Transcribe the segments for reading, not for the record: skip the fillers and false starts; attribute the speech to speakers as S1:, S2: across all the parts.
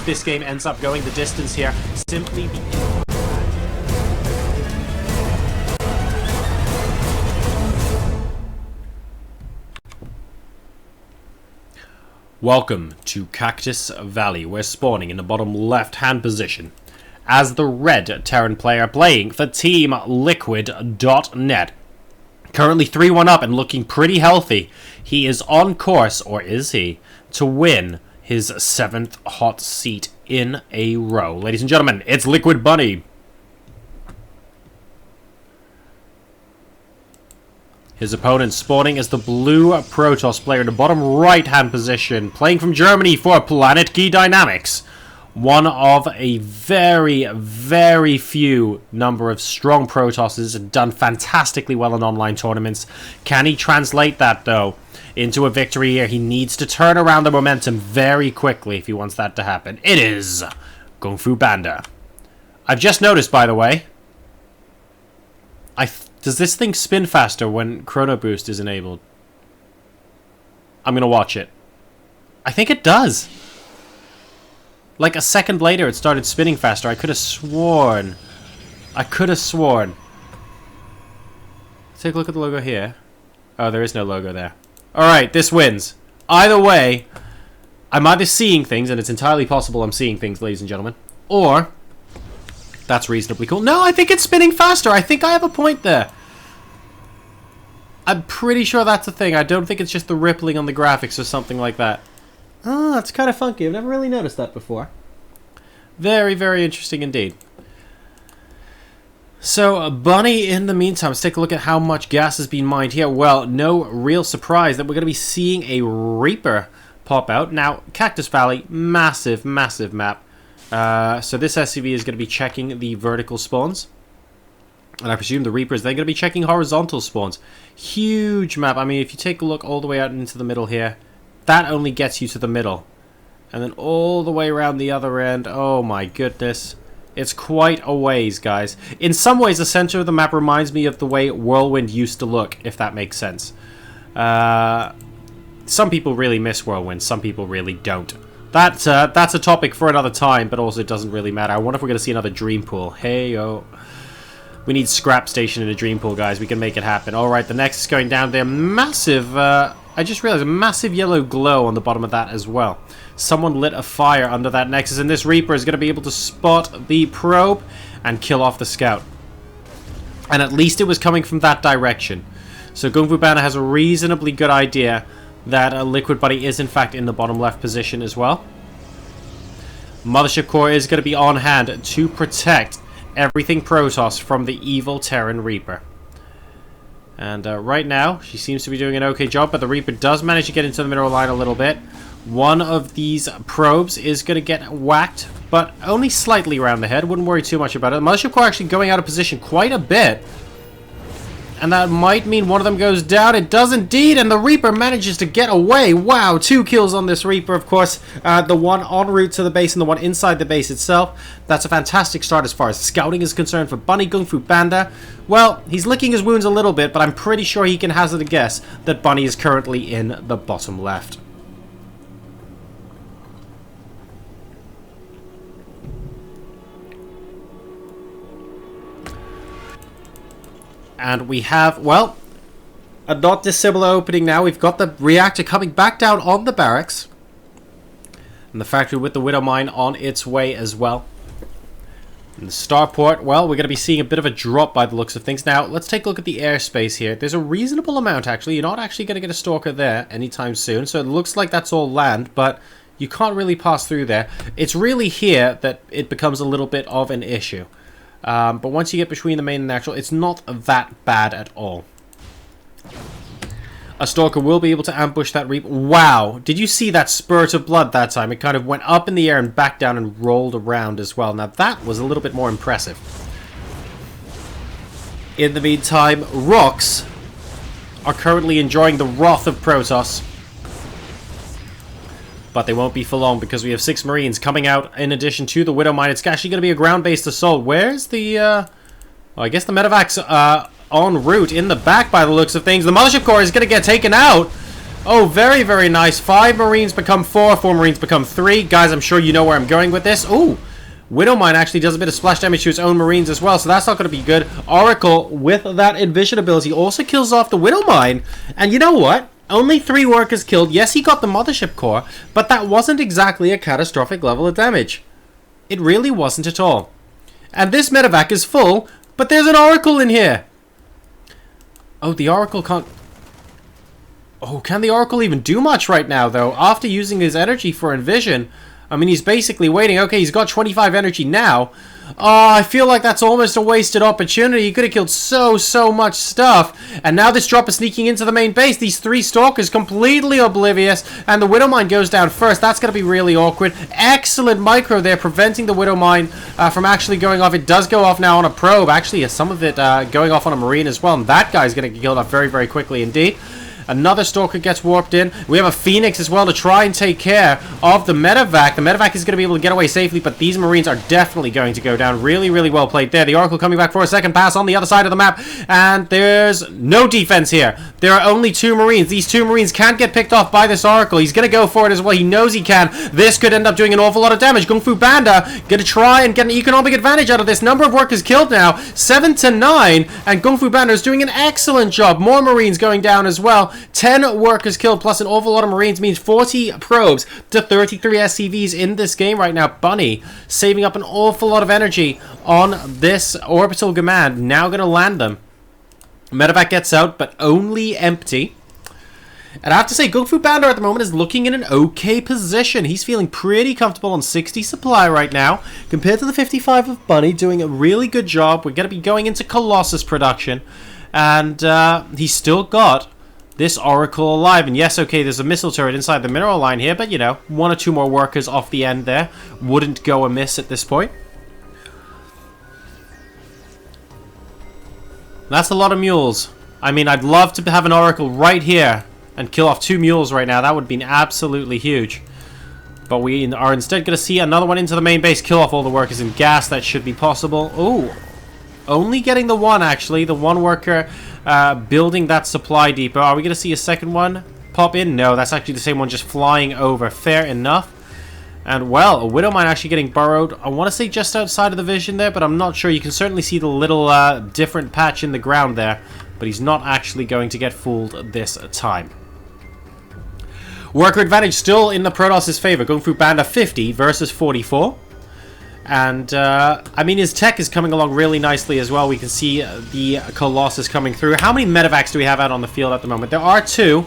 S1: this game ends up going the distance here, simply Welcome to Cactus Valley. We're spawning in the bottom left-hand position as the red Terran player playing for Team Liquid.net. Currently 3-1 up and looking pretty healthy. He is on course, or is he, to win his 7th hot seat in a row. Ladies and gentlemen, it's Liquid Bunny. His opponent spawning as the blue Protoss player in the bottom right-hand position, playing from Germany for Planetkey Dynamics. One of a very, very few number of strong Protosses, done fantastically well in online tournaments. Can he translate that, though, into a victory here? He needs to turn around the momentum very quickly if he wants that to happen. It is GunGFuBanDa. I've just noticed, by the way, does this thing spin faster when Chrono Boost is enabled? I'm going to watch it. I think it does. Like a second later, it started spinning faster. I could have sworn. Let's take a look at the logo here. Oh, there is no logo there. Alright, this wins. Either way, I'm either seeing things, and it's entirely possible I'm seeing things, ladies and gentlemen, or that's reasonably cool. No, I think it's spinning faster. I think I have a point there. I'm pretty sure that's a thing. I don't think it's just the rippling on the graphics or something like that. Oh, that's kind of funky. I've never really noticed that before. Very, very interesting indeed. So, Bunny, in the meantime, let's take a look at how much gas has been mined here. Well, no real surprise that we're going to be seeing a Reaper pop out. Now, Cactus Valley, massive, massive map. So this SCV is going to be checking the vertical spawns. And I presume the Reapers, they're going to be checking horizontal spawns. Huge map. I mean, if you take a look all the way out into the middle here, that only gets you to the middle. And then all the way around the other end. Oh my goodness. It's quite a ways, guys. In some ways, the center of the map reminds me of the way Whirlwind used to look, if that makes sense. Some people really miss Whirlwind. Some people really don't. That's a topic for another time, but also it doesn't really matter. I wonder if we're going to see another Dream Pool. Hey-oh. We need Scrap Station in a Dream Pool, guys. We can make it happen. Alright, the next is going down there. Massive, I just realized a massive yellow glow on the bottom of that as well. Someone lit a fire under that Nexus, and this Reaper is going to be able to spot the probe and kill off the scout. And at least it was coming from that direction. So GunGFuBanDa has a reasonably good idea that a Liquid Bunny is in fact in the bottom left position as well. Mothership Core is going to be on hand to protect everything Protoss from the evil Terran Reaper. And right now, she seems to be doing an okay job, but the Reaper does manage to get into the middle line a little bit. One of these probes is going to get whacked, but only slightly around the head. Wouldn't worry too much about it. The Mothership Core actually going out of position quite a bit. And that might mean one of them goes down. It does indeed, and the Reaper manages to get away. Wow, 2 kills on this Reaper, of course. The one en route to the base and the one inside the base itself. That's a fantastic start as far as scouting is concerned for Bunny GunGFuBanDa. Well, he's licking his wounds a little bit, but I'm pretty sure he can hazard a guess that Bunny is currently in the bottom left. And we have, well, a not dissimilar opening now. We've got the reactor coming back down on the barracks. And the factory with the Widow Mine on its way as well. And the starport, well, we're going to be seeing a bit of a drop by the looks of things. Now, let's take a look at the airspace here. There's a reasonable amount, actually. You're not actually going to get a Stalker there anytime soon. So it looks like that's all land, but you can't really pass through there. It's really here that it becomes a little bit of an issue. But once you get between the main and the actual, it's not that bad at all. A Stalker will be able to ambush that Reaper. Wow! Did you see that spurt of blood that time? It kind of went up in the air and back down and rolled around as well. Now that was a little bit more impressive. In the meantime, Rocks are currently enjoying the wrath of Protoss. But they won't be for long because we have 6 Marines coming out in addition to the Widow Mine. It's actually going to be a ground-based assault. Where's the, well, I guess the medevac's en route in the back by the looks of things. The Mothership Core is going to get taken out. Oh, very, very nice. 5 Marines become 4. 4 Marines become 3. Guys, I'm sure you know where I'm going with this. Ooh. Widowmine actually does a bit of splash damage to its own Marines as well, so that's not going to be good. Oracle, with that Envision ability, also kills off the Widowmine. And you know what? Only 3 workers killed. Yes, he got the Mothership Core, but that wasn't exactly a catastrophic level of damage. It really wasn't at all. And this medevac is full, but there's an Oracle in here. Oh, the Oracle can't... Oh, can the Oracle even do much right now, though? After using his energy for Envision, I mean, he's basically waiting. Okay, he's got 25 energy now. Oh, I feel like that's almost a wasted opportunity. He could have killed so much stuff. And now this drop is sneaking into the main base. These 3 Stalkers completely oblivious. And the Widowmine goes down first. That's going to be really awkward. Excellent micro there, preventing the Widowmine from actually going off. It does go off now on a probe. Actually, some of it going off on a Marine as well. And that guy's going to get killed off very, very quickly indeed. Another Stalker gets warped in. We have a Phoenix as well to try and take care of the medevac. The medevac is going to be able to get away safely, but these Marines are definitely going to go down. Really, really well played there. The Oracle coming back for a second pass on the other side of the map, and there's no defense here. There are only 2 Marines. These 2 Marines can't get picked off by this Oracle. He's going to go for it as well. He knows he can. This could end up doing an awful lot of damage. GunGFuBanDa going to try and get an economic advantage out of this. Number of workers killed now, 7 to 9, and GunGFuBanDa is doing an excellent job. More Marines going down as well. 10 workers killed plus an awful lot of Marines means 40 probes to 33 SCVs in this game right now. Bunny saving up an awful lot of energy on this orbital command. Now going to land them. Medevac gets out, but only empty. And I have to say, GunGFuBanDa at the moment is looking in an okay position. He's feeling pretty comfortable on 60 supply right now, compared to the 55 of Bunny, doing a really good job. We're going to be going into Colossus production, and he's still got this Oracle alive. And yes, okay, there's a missile turret inside the mineral line here, but you know, 1 or 2 more workers off the end there wouldn't go amiss at this point. That's a lot of mules. I mean, I'd love to have an Oracle right here and kill off 2 mules right now. That would be absolutely huge. But we are instead going to see another one into the main base, kill off all the workers in gas. That should be possible. Ooh. Only getting the 1, actually. The 1 worker building that supply depot. Are we going to see a second one pop in? No, that's actually the same one just flying over. Fair enough. And, well, a Widowmine actually getting burrowed. I want to say just outside of the vision there, but I'm not sure. You can certainly see the little different patch in the ground there. But he's not actually going to get fooled this time. Worker advantage still in the Protoss' favor. GunGFuBanDa 50 versus 44. And, I mean, his tech is coming along really nicely as well. We can see the Colossus coming through. How many medevacs do we have out on the field at the moment? There are 2,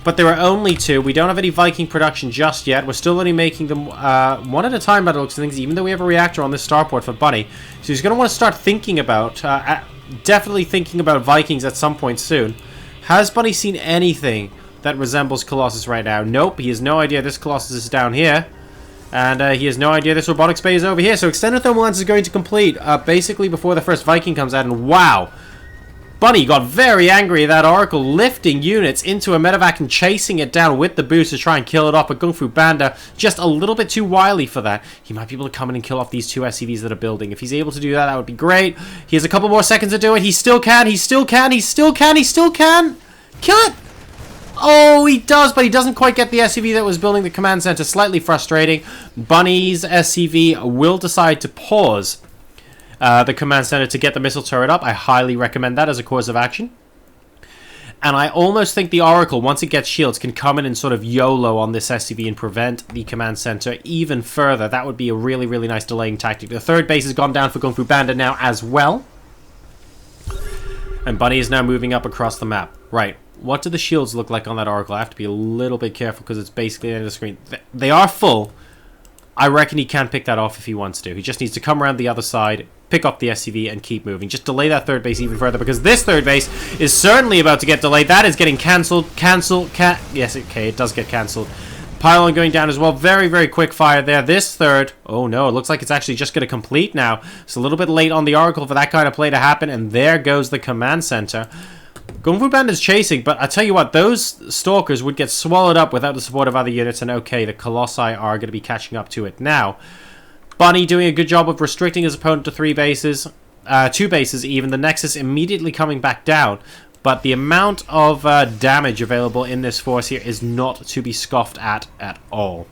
S1: but there are only 2. We don't have any Viking production just yet. We're still only making them one at a time by the looks of things, even though we have a reactor on this starport for Bunny. So he's going to want to start thinking about, definitely thinking about Vikings at some point soon. Has Bunny seen anything that resembles Colossus right now? Nope, he has no idea this Colossus is down here. And he has no idea this robotics bay is over here. So extended thermal lens is going to complete basically before the first Viking comes out. And wow, Bunny got very angry at that Oracle, lifting units into a medevac and chasing it down with the boost to try and kill it off. But GunGFuBanDa just a little bit too wily for that. He might be able to come in and kill off these 2 SCVs that are building. If he's able to do that, that would be great. He has a couple more seconds to do it. He still can. He still can. He still can. He still can. Kill it. Oh, he does, but he doesn't quite get the SCV that was building the command center. Slightly frustrating. Bunny's SCV will decide to pause the command center to get the missile turret up. I highly recommend that as a course of action. And I almost think the Oracle, once it gets shields, can come in and sort of YOLO on this SCV and prevent the command center even further. That would be a really, really nice delaying tactic. The third base has gone down for GunGFuBanDa now as well. And Bunny is now moving up across the map. Right. What do the shields look like on that Oracle? I have to be a little bit careful because it's basically under the screen. They are full. I reckon he can pick that off if he wants to. He just needs to come around the other side, pick up the SCV, and keep moving. Just delay that third base even further because this third base is certainly about to get delayed. That is getting cancelled. Yes, okay, it does get cancelled. Pylon going down as well. Very, very quick fire there. This third, oh no, it looks like it's actually just going to complete now. It's a little bit late on the Oracle for that kind of play to happen, and there goes the command center. GunGFuBanDa is chasing, but I tell you what, those Stalkers would get swallowed up without the support of other units, and okay, the Colossi are going to be catching up to it now. Bunny doing a good job of restricting his opponent to 3 bases, 2 bases even. The Nexus immediately coming back down. but the amount of damage available in this force here is not to be scoffed at all.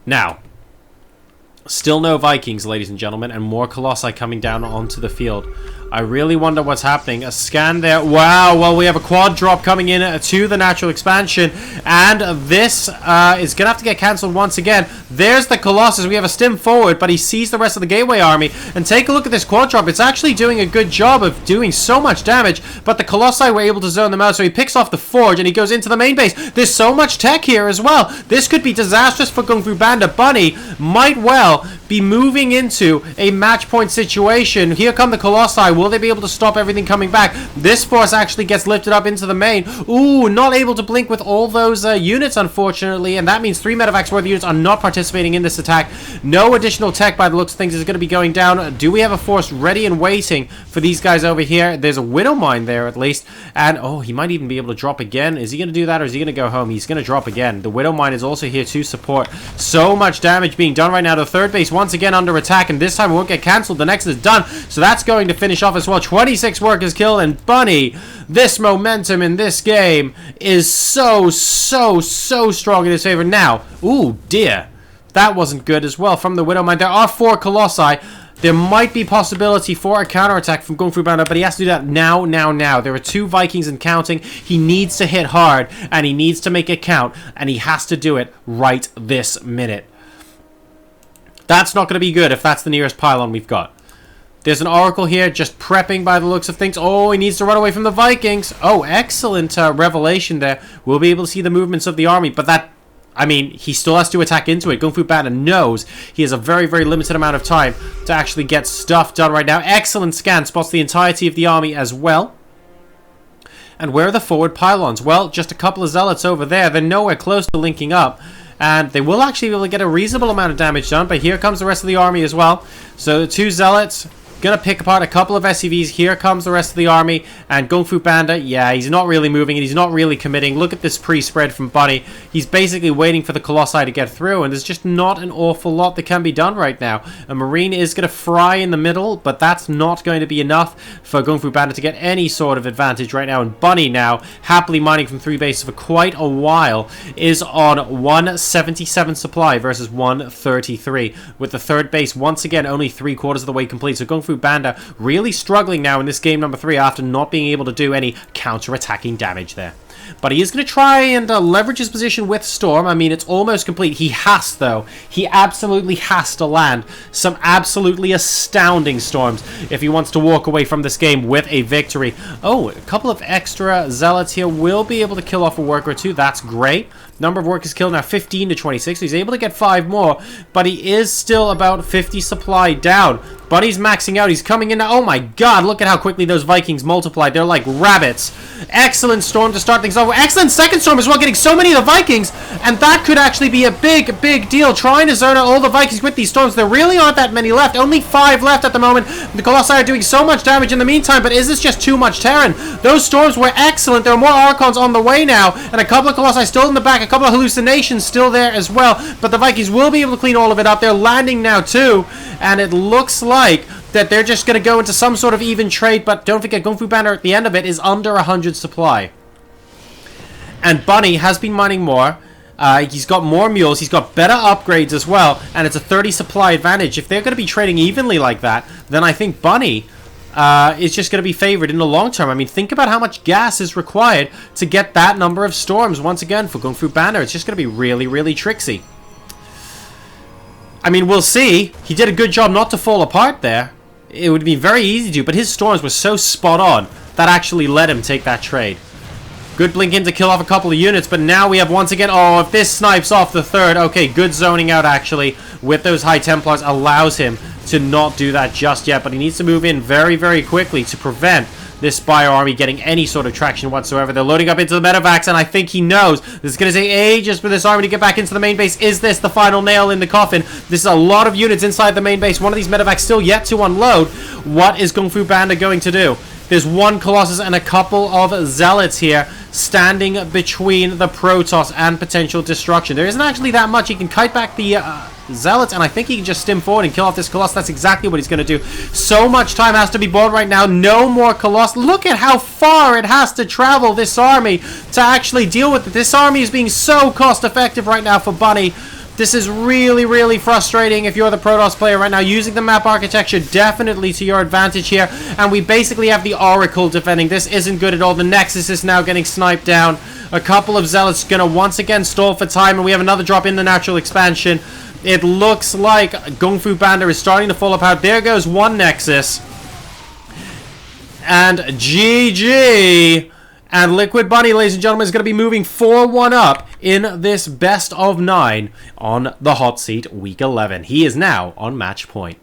S1: Now, still no Vikings, ladies and gentlemen, and more Colossi coming down onto the field. I really wonder what's happening. A scan there. Wow, well, we have a quad drop coming in to the natural expansion, and this is going to have to get cancelled once again. There's the Colossus. We have a stim forward, but he sees the rest of the Gateway Army, and take a look at this quad drop. It's actually doing a good job of doing so much damage, but the Colossi were able to zone them out, so he picks off the Forge, and he goes into the main base. There's so much tech here as well. This could be disastrous for GunGFuBanDa. Bunny might well be moving into a match point situation. Here come the Colossi. Will they be able to stop everything coming back? This force actually gets lifted up into the main. Ooh, not able to blink with all those units, unfortunately, and that means 3 medevacs worth of units are not participating in this attack. No additional tech, by the looks of things, is going to be going down. Do we have a force ready and waiting for these guys over here? There's a Widow Mine there, at least, and oh, he might even be able to drop again. Is he going to do that, or is he going to go home? He's going to drop again. The Widow Mine is also here to support. So much damage being done right now. The third base once again under attack, and this time it won't get cancelled. The next is done, so that's going to finish off as well. 26 workers killed, and Bunny, this momentum in this game is so strong in his favor. Now, ooh, dear, that wasn't good as well from the Widow Mine. There are 4 Colossi. There might be possibility for a counterattack from GunGFuBanDa, but he has to do that now. There are 2 Vikings and counting. He needs to hit hard, and he needs to make it count, and he has to do it right this minute. That's not going to be good if that's the nearest pylon we've got. There's an Oracle here just prepping by the looks of things. Oh, he needs to run away from the Vikings. Oh, excellent revelation there. We'll be able to see the movements of the army, but that, I mean, he still has to attack into it. GunGFuBanDa knows he has a very limited amount of time to actually get stuff done right now. Excellent scan. Spots the entirety of the army as well. And where are the forward pylons? Well, just a couple of zealots over there. They're nowhere close to linking up. And they will actually be able to get a reasonable amount of damage done. But here comes the rest of the army as well. So the 2 zealots gonna pick apart a couple of SCVs. Here comes the rest of the army, and GunGFuBanDa, yeah, he's not really moving and he's not really committing. Look at this pre-spread from Bunny. He's basically waiting for the Colossi to get through, and there's just not an awful lot that can be done right now. A Marine is gonna fry in the middle, but that's not going to be enough for GunGFuBanDa to get any sort of advantage right now. And Bunny now, happily mining from 3 bases for quite a while, is on 177 supply versus 133, with the 3rd base once again only 3/4 of the way complete. So GunGFuBanDa really struggling now in this game number 3 after not being able to do any counter-attacking damage there. But he is going to try and leverage his position with Storm. I mean, it's almost complete. He has, though. He absolutely has to land some absolutely astounding storms if he wants to walk away from this game with a victory. Oh, a couple of extra zealots here will be able to kill off a worker or 2. That's great. Number of workers killed now 15 to 26. He's able to get 5 more, but he is still about 50 supply down. But he's maxing out. He's coming in now. Oh my god, look at how quickly those Vikings multiplied. They're like rabbits. Excellent storm to start things off. Excellent second storm as well, getting so many of the Vikings, and that could actually be a big deal. Trying to zone out all the Vikings with these storms. There really aren't that many left. Only 5 left at the moment. The Colossi are doing so much damage in the meantime, but is this just too much Terran? Those storms were excellent. There are more Archons on the way now, and a couple of Colossi still in the back. A couple of hallucinations still there as well, but the Vikings will be able to clean all of it up. They're landing now too, and it looks like that they're just going to go into some sort of even trade, but don't forget, GunGFuBanDa at the end of it is under 100 supply. And Bunny has been mining more. He's got more mules, he's got better upgrades as well, and it's a 30 supply advantage. If they're going to be trading evenly like that, then I think Bunny is just going to be favored in the long term. I mean, think about how much gas is required to get that number of storms once again for GunGFuBanDa. It's just going to be really tricksy. I mean, we'll see. He did a good job not to fall apart there. It would be very easy to, but his storms were so spot on that actually let him take that trade. Good blink in to kill off a couple of units, but now we have once again, oh, if this snipes off the 3rd, okay, good zoning out actually with those High Templars allows him to not do that just yet, but he needs to move in very quickly to prevent this Spire army getting any sort of traction whatsoever. They're loading up into the medevacs, and I think he knows this is going to take ages for this army to get back into the main base. Is this the final nail in the coffin? This is a lot of units inside the main base. One of these medevacs still yet to unload. What is GunGFuBanDa going to do? There's one Colossus and a couple of Zealots here standing between the Protoss and potential destruction. There isn't actually that much. He can kite back the Zealots, and I think he can just stim forward and kill off this Colossus. That's exactly what he's going to do. So much time has to be bought right now. No more Colossus. Look at how far it has to travel, this army, to actually deal with it. This army is being so cost-effective right now for Bunny. This is really, really frustrating if you're the Protoss player right now. Using the map architecture definitely to your advantage here. And we basically have the Oracle defending. This isn't good at all. The Nexus is now getting sniped down. A couple of Zealots going to once again stall for time. And we have another drop in the natural expansion. It looks like GunGFuBanDa is starting to fall apart. There goes one Nexus. And GG. And Liquid Bunny, ladies and gentlemen, is going to be moving 4-1 up in this best of 9 on the hot seat week 11. He is now on match point.